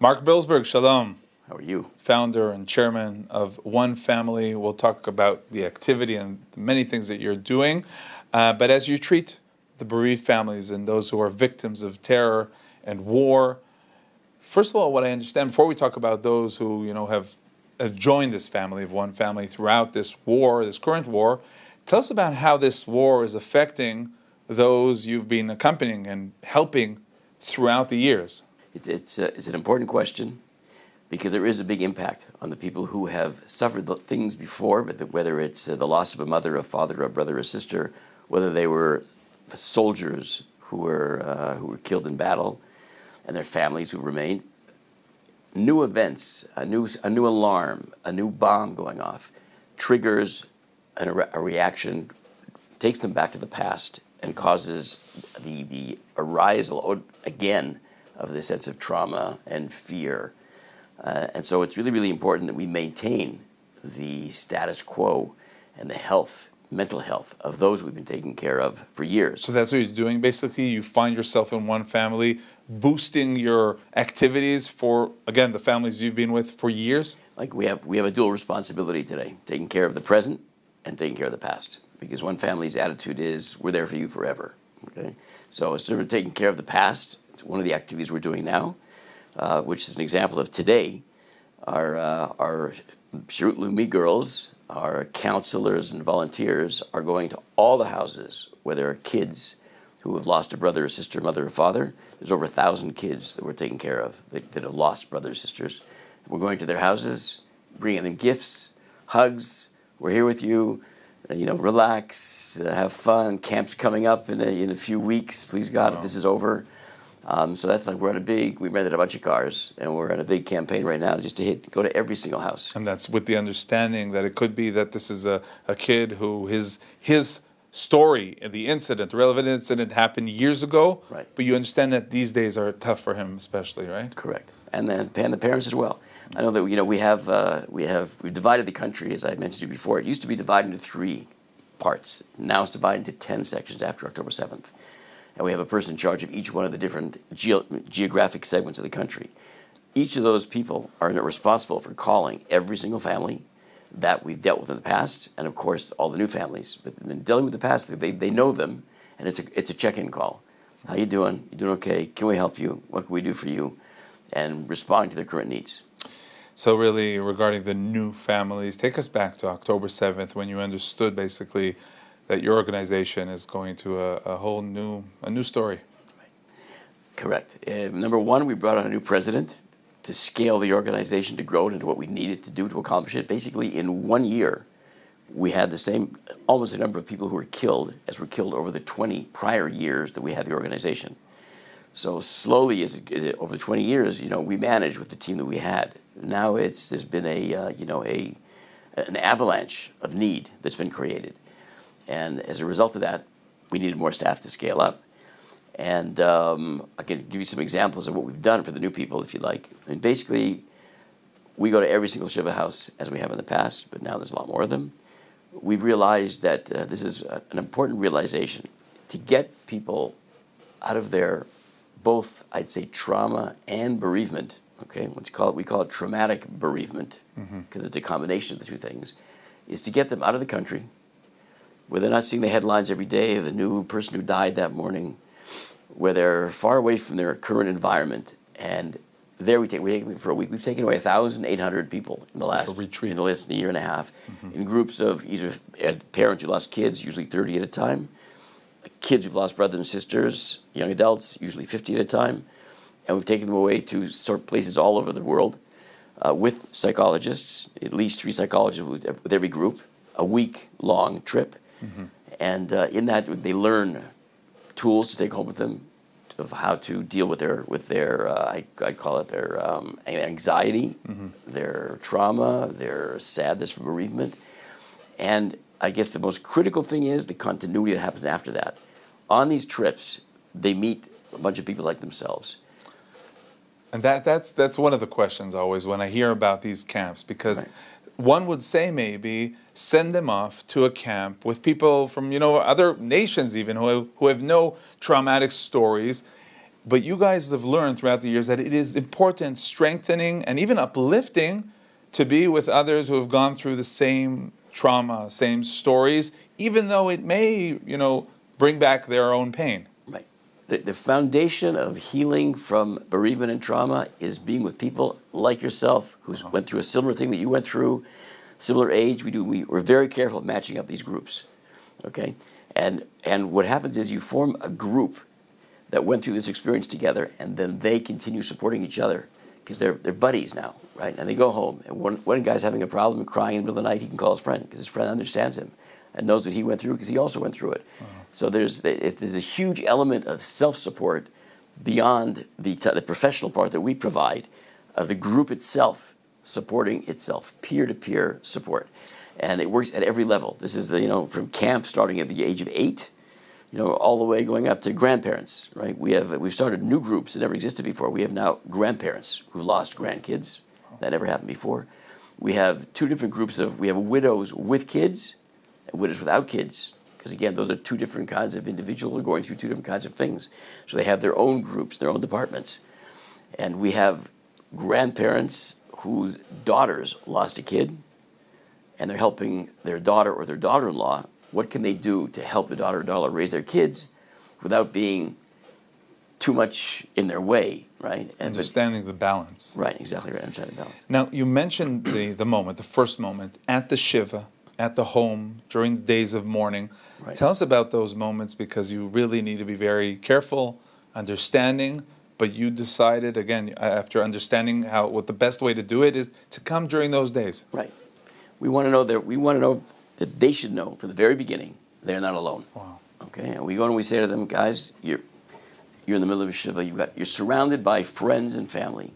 Marc Belzberg, shalom. How are you? Founder and chairman of OneFamily. We'll talk about the activity and the many things that you're doing. But as you treat the bereaved families and those who are victims of terror and war, first of all, what I understand, before we talk about those who have joined this family of OneFamily throughout this war, this current war, tell us about how this war is affecting those you've been accompanying and helping throughout the years. It's an important question because there is a big impact on the people who have suffered the things before, but whether it's the loss of a mother, a father, a brother, a sister, whether they were soldiers who were killed in battle, and their families who remained. New events, a new alarm, a new bomb going off, triggers a reaction, takes them back to the past, and causes the arisal again of the sense of trauma and fear. And so it's really, really important that we maintain the status quo and the mental health of those we've been taking care of for years. So that's what you're doing, basically? You find yourself in OneFamily, boosting your activities for, again, the families you've been with for years? Like we have a dual responsibility today, taking care of the present and taking care of the past. Because OneFamily's attitude is, we're there for you forever. Okay? So sort of taking care of the past, it's one of the activities we're doing now, which is an example of today. Our Shirut Leumi girls, our counselors and volunteers are going to all the houses where there are kids who have lost a brother or sister, mother or father. There's over 1,000 kids that we're taking care of that have lost brothers or sisters. We're going to their houses, bringing them gifts, hugs. We're here with you. Relax, have fun. Camp's coming up in a few weeks. Please God, if this is over. So that's like we rented a bunch of cars, and we're on a big campaign right now just to go to every single house. And that's with the understanding that it could be that this is a kid who his story and the relevant incident happened years ago. Right. But you understand that these days are tough for him, especially, right? Correct. And then the parents as well. I know that we've divided the country, as I mentioned to you before. It used to be divided into 3 parts. Now it's divided into 10 sections after October 7th. And we have a person in charge of each one of the different geographic segments of the country. Each of those people are responsible for calling every single family that we've dealt with in the past, and of course all the new families. But in dealing with the past, they know them, and it's a check-in call. How you doing? You doing okay? Can we help you? What can we do for you? And responding to their current needs. So really, regarding the new families, take us back to October 7th when you understood basically that your organization is going to a whole new story. Right. Correct. Number one, we brought on a new president to scale the organization, to grow it into what we needed to do to accomplish it. Basically, in 1 year, we had almost the number of people who were killed as were killed over the 20 prior years that we had the organization. So slowly, over the 20 years, we managed with the team that we had. Now there's been an avalanche of need that's been created. And as a result of that, we needed more staff to scale up. And I can give you some examples of what we've done for the new people, if you like. And basically, we go to every single Sheva house as we have in the past, but now there's a lot more of them. We've realized that this is an important realization to get people out of their both, I'd say, trauma and bereavement. Okay, we call it traumatic bereavement, because it's a combination of the two things, is to get them out of the country, where they're not seeing the headlines every day of a new person who died that morning, where they're far away from their current environment. And there we take them for a week. We've taken away 1,800 people in the last year and a half, in groups of either parents who lost kids, usually 30 at a time, kids who've lost brothers and sisters, young adults, usually 50 at a time. And we've taken them away to places all over the world with psychologists, at least 3 psychologists with every group, a week-long trip. And in that, they learn tools to take home with them of how to deal with their I'd call it their anxiety, their trauma, their sadness from bereavement. And I guess the most critical thing is the continuity that happens after that. On these trips, they meet a bunch of people like themselves. And that's one of the questions always when I hear about these camps, because one would say maybe send them off to a camp with people from other nations even who have no traumatic stories, But you guys have learned throughout the years that it is important, strengthening, and even uplifting to be with others who have gone through the same trauma, same stories, even though it may, bring back their own pain. Right. The foundation of healing from bereavement and trauma is being with people like yourself who went through a similar thing that you went through, similar age. We're very careful at matching up these groups, okay? And what happens is you form a group that went through this experience together, and then they continue supporting each other because they're buddies now, right? And they go home, and one guy's having a problem and crying in the middle of the night, he can call his friend because his friend understands him and knows what he went through because he also went through it. So there's a huge element of self-support beyond the professional part that we provide, of the group itself supporting itself, peer-to-peer support. And it works at every level. This is from camp starting at the age of 8, all the way going up to grandparents, right? We've started new groups that never existed before. We have now grandparents who've lost grandkids. That never happened before. We have two different groups we have widows with kids and widows without kids. Because again, those are two different kinds of individuals who are going through two different kinds of things. So they have their own groups, their own departments. And we have grandparents whose daughters lost a kid, and they're helping their daughter or their daughter-in-law. What can they do to help the daughter or daughter raise their kids without being too much in their way, right? Understanding the balance. Right, exactly right, understanding the balance. Now, you mentioned the moment, the first moment, at the Shiva, at the home, during the days of mourning. Right. Tell us about those moments, because you really need to be very careful, understanding, but you decided, again, after understanding what the best way to do it is to come during those days. Right. We want to know that they should know from the very beginning they're not alone. Wow. Okay, and we go and we say to them, guys, you're in the middle of a Shiva, you're surrounded by friends and family.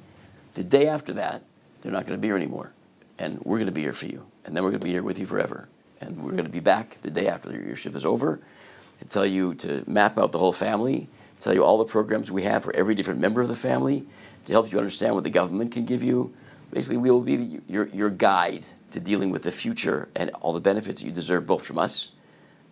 The day after that, they're not going to be here anymore. And we're going to be here for you. And then we're going to be here with you forever. And we're going to be back the day after your Shiva is over to tell you to map out the whole family, tell you all the programs we have for every different member of the family, to help you understand what the government can give you. Basically, we will be your guide to dealing with the future and all the benefits that you deserve, both from us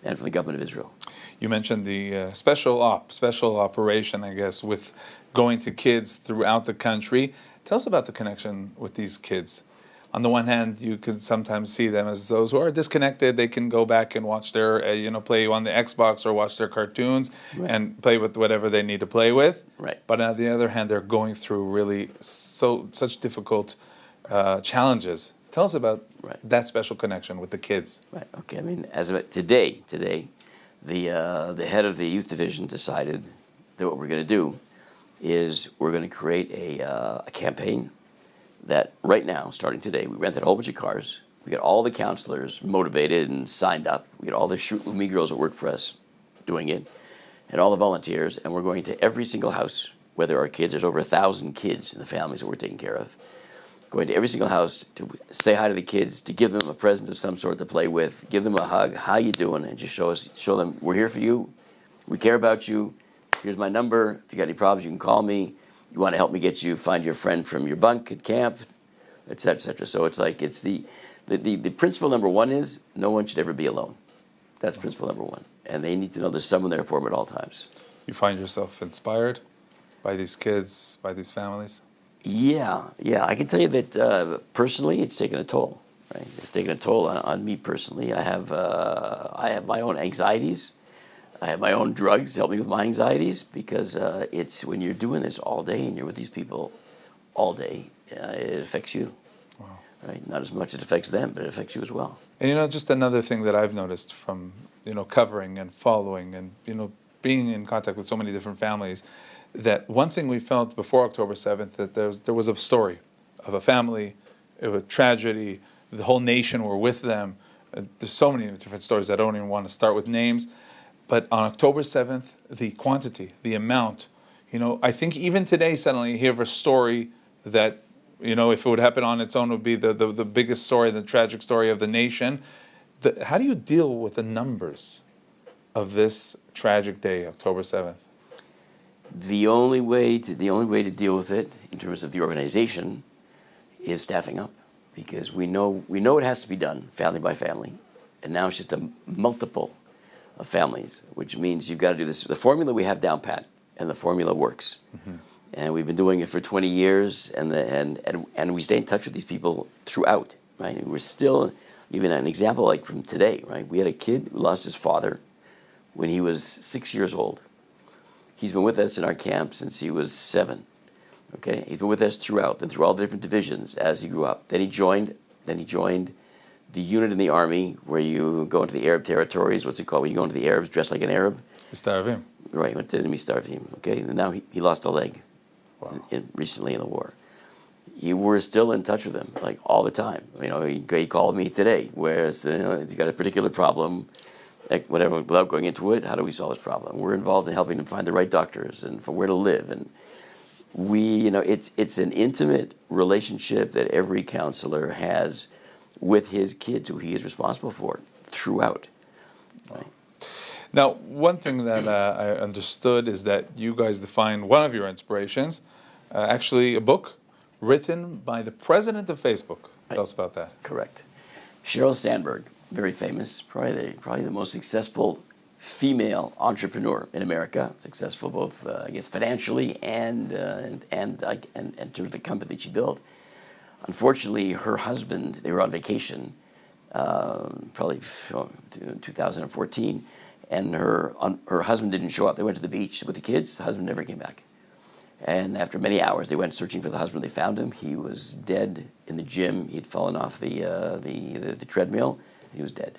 and from the government of Israel. You mentioned the special operation, I guess, with going to kids throughout the country. Tell us about the connection with these kids. On the one hand, you can sometimes see them as those who are disconnected. They can go back and watch their, play on the Xbox or watch their cartoons, right, and play with whatever they need to play with. Right. But on the other hand, they're going through really such difficult challenges. Tell us about that special connection with the kids. Right. Okay. I mean, as of today, the head of the youth division decided that what we're going to do is we're going to create a campaign that right now, starting today, we rented a whole bunch of cars. We got all the counselors motivated and signed up. We got all the Shoot Lumi girls that work for us doing it, and all the volunteers. And we're going to every single house where there are kids. There's over 1,000 kids in the families that we're taking care of. Going to every single house to say hi to the kids, to give them a present of some sort to play with, give them a hug. How you doing? And just show them we're here for you. We care about you. Here's my number. If you got any problems, you can call me. You want to help me find your friend from your bunk at camp, et cetera, et cetera. So it's like the principle number one is no one should ever be alone. That's principle number one. And they need to know there's someone there for them at all times. You find yourself inspired by these kids, by these families? Yeah. I can tell you that personally, it's taken a toll. Right? It's taken a toll on me personally. I have my own anxieties. I have my own drugs to help me with my anxieties, because it's when you're doing this all day and you're with these people all day, it affects you. Wow. Right? Not as much as it affects them, but it affects you as well. And just another thing that I've noticed from covering and following and being in contact with so many different families, that one thing we felt before October 7th, that there was a story of a family, of a tragedy, the whole nation were with them. There's so many different stories. I don't even want to start with names. But on October 7th, the quantity, the amount, I think even today suddenly you hear of a story that, if it would happen on its own, would be the biggest story, the tragic story of the nation. How do you deal with the numbers of this tragic day, October 7th? The only way to deal with it in terms of the organization is staffing up, because we know it has to be done family by family, and now it's just a multiple of families, which means you've got to do this. The formula we have down pat. and the formula works. And we've been doing it for 20 years, and we stay in touch with these people throughout, right? And we're still, even an example like from today, right? We had a kid who lost his father when he was 6 years old. He's been with us in our camp since he was 7. Okay, he's been with us throughout, and through all the different divisions as he grew up. Then he joined the unit in the army where you go into the Arab territories. What's it called? When you go into the Arabs dressed like an Arab. Starvim. Right, he went to Starvim. Okay, and now he lost a leg. Wow. Recently in the war. We're still in touch with him, like all the time. You know, he called me today, whereas he's got a particular problem, like whatever. Without going into it, how do we solve his problem? We're involved in helping him find the right doctors and for where to live, and it's an intimate relationship that every counselor has with his kids, who he is responsible for throughout. Right? Now, one thing that I understood is that you guys define one of your inspirations, actually a book written by the president of Facebook. Tell us about that. Correct. Sheryl Sandberg, very famous, probably the most successful female entrepreneur in America. Successful both, I guess, financially and to the company that she built. Unfortunately, her husband, they were on vacation, probably 2014. And her husband didn't show up. They went to the beach with the kids. The husband never came back. And after many hours, they went searching for the husband. They found him. He was dead in the gym. He'd fallen off the treadmill. He was dead.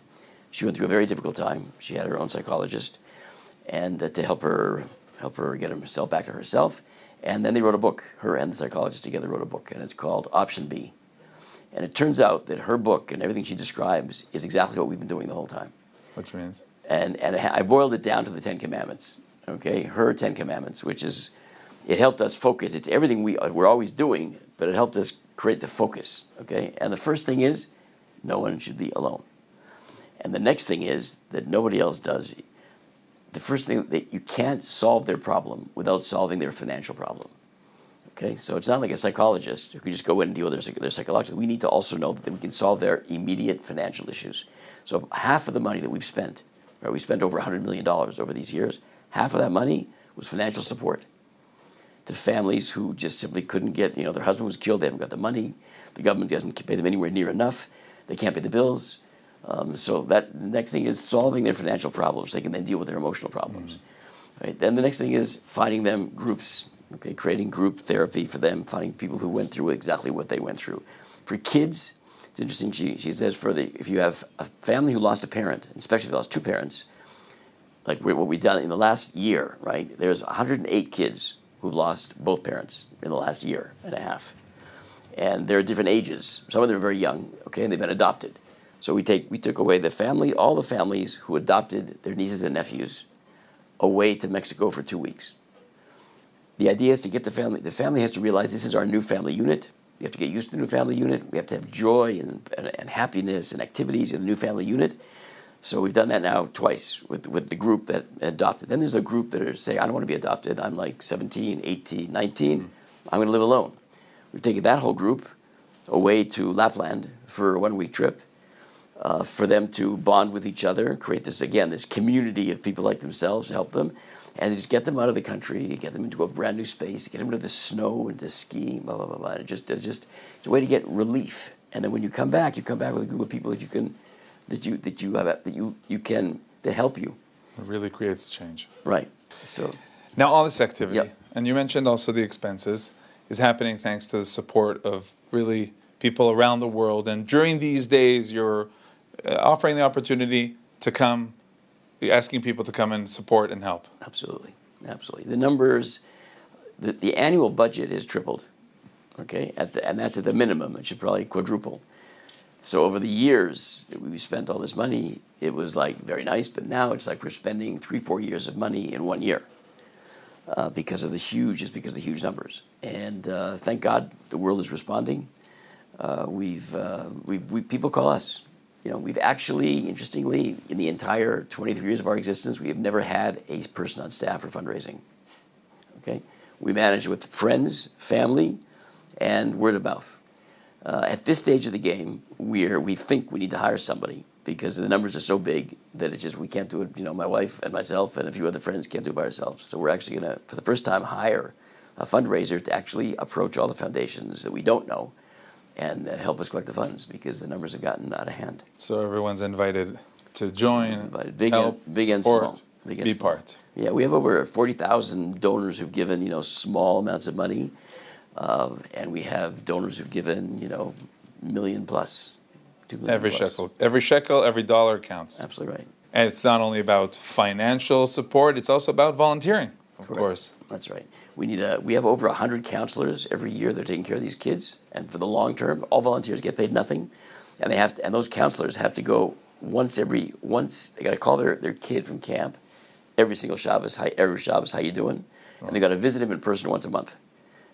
She went through a very difficult time. She had her own psychologist, and to help her get herself back to herself. And then they wrote a book. Her and the psychologist together wrote a book, and it's called Option B. And it turns out that her book and everything she describes is exactly what we've been doing the whole time. Which means? And I boiled it down to the 10 Commandments, okay? Her 10 Commandments, which is, it helped us focus. It's everything we're always doing, but it helped us create the focus, okay? And the first thing is, no one should be alone. And the next thing is that nobody else does. The first thing, that you can't solve their problem without solving their financial problem, okay? So it's not like a psychologist who can just go in and deal with their psychological. We need to also know that we can solve their immediate financial issues. So half of the money that we've spent, right, we spent over $100 million over these years. Half of that money was financial support to families who just simply couldn't get, their husband was killed, they haven't got the money, the government doesn't pay them anywhere near enough, they can't pay the bills. So the next thing is solving their financial problems. They can then deal with their emotional problems. Right? Then the next thing is finding them groups, okay, creating group therapy for them, finding people who went through exactly what they went through. For kids, it's interesting, she says if you have a family who lost a parent, especially if they lost two parents, like what we've done in the last year, right? There's 108 kids who've lost both parents in the last year and a half. And they're different ages. Some of them are very young, okay, and they've been adopted. So we took away all the families who adopted their nieces and nephews away to Mexico for 2 weeks. The idea is to get the family has to realize this is our new family unit. We have to get used to the new family unit. We have to have joy and happiness and activities in the new family unit. So we've done that now twice with the group that adopted. Then there's a group that are saying, I don't want to be adopted. I'm like 17, 18, 19. I'm going to live alone. We've taken that whole group away to Lapland for a 1-week trip for them to bond with each other, create this community of people like themselves to help them, and just get them out of the country, get them into a brand new space, get them into the snow and to skiing, blah, blah, blah, blah. It's a way to get relief. And then when you come back with a group of people that help you. It really creates change. Right. So now all this activity, yep. And you mentioned also the expenses, is happening thanks to the support of really people around the world. And during these days, you're offering the opportunity to come, asking people to come and support and help. Absolutely. Absolutely. The numbers, the annual budget is tripled, okay? And that's at the minimum. It should probably quadruple. So over the years that we spent all this money, it was like very nice, but now it's like we're spending 3-4 years of money in 1 year because of the huge numbers. And thank God the world is responding. People call us. We've actually, interestingly, in the entire 23 years of our existence, we have never had a person on staff for fundraising. Okay, we manage with friends, family, and word of mouth. At this stage of the game, we think we need to hire somebody because the numbers are so big that it just, we can't do it. You know, my wife and myself and a few other friends can't do it by ourselves. So we're actually going to, for the first time, hire a fundraiser to actually approach all the foundations that we don't know and help us collect the funds, because the numbers have gotten out of hand. So everyone's invited to join, Invited. Big help, and, big support, and small. Big and be small. part. Yeah, we have over 40,000 donors who've given, you know, small amounts of money, and we have donors who've given, you know, million plus, 2 million Every plus. shekel, every dollar counts. Absolutely right. And it's not only about financial support; it's also about volunteering, of Correct. course. That's right. We have over 100 counselors every year. They're taking care of these kids, and for the long term, all volunteers get paid nothing, and and those counselors have to go once. They got to call their kid from camp every single Shabbos. Every Shabbos, how you doing? And they got to visit him in person once a month.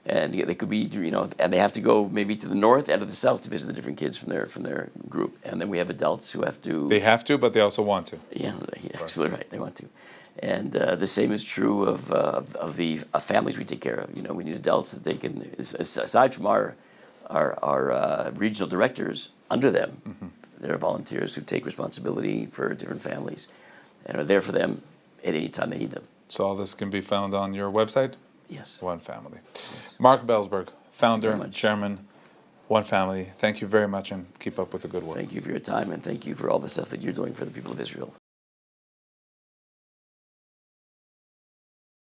And they could be, you know, and they have to go maybe to the north and to the south to visit the different kids from their group. And then we have adults who have to. They have to, but they also want to. Yeah, absolutely right. They want to. And the same is true of the families we take care of. You know, we need adults that they can, aside from our regional directors, under them, there are volunteers who take responsibility for different families and are there for them at any time they need them. So all this can be found on your website? Yes. OneFamily. Yes. Marc Belzberg, founder, Thank you chairman, OneFamily. Thank you very much and keep up with the good work. Thank you for your time, and thank you for all the stuff that you're doing for the people of Israel.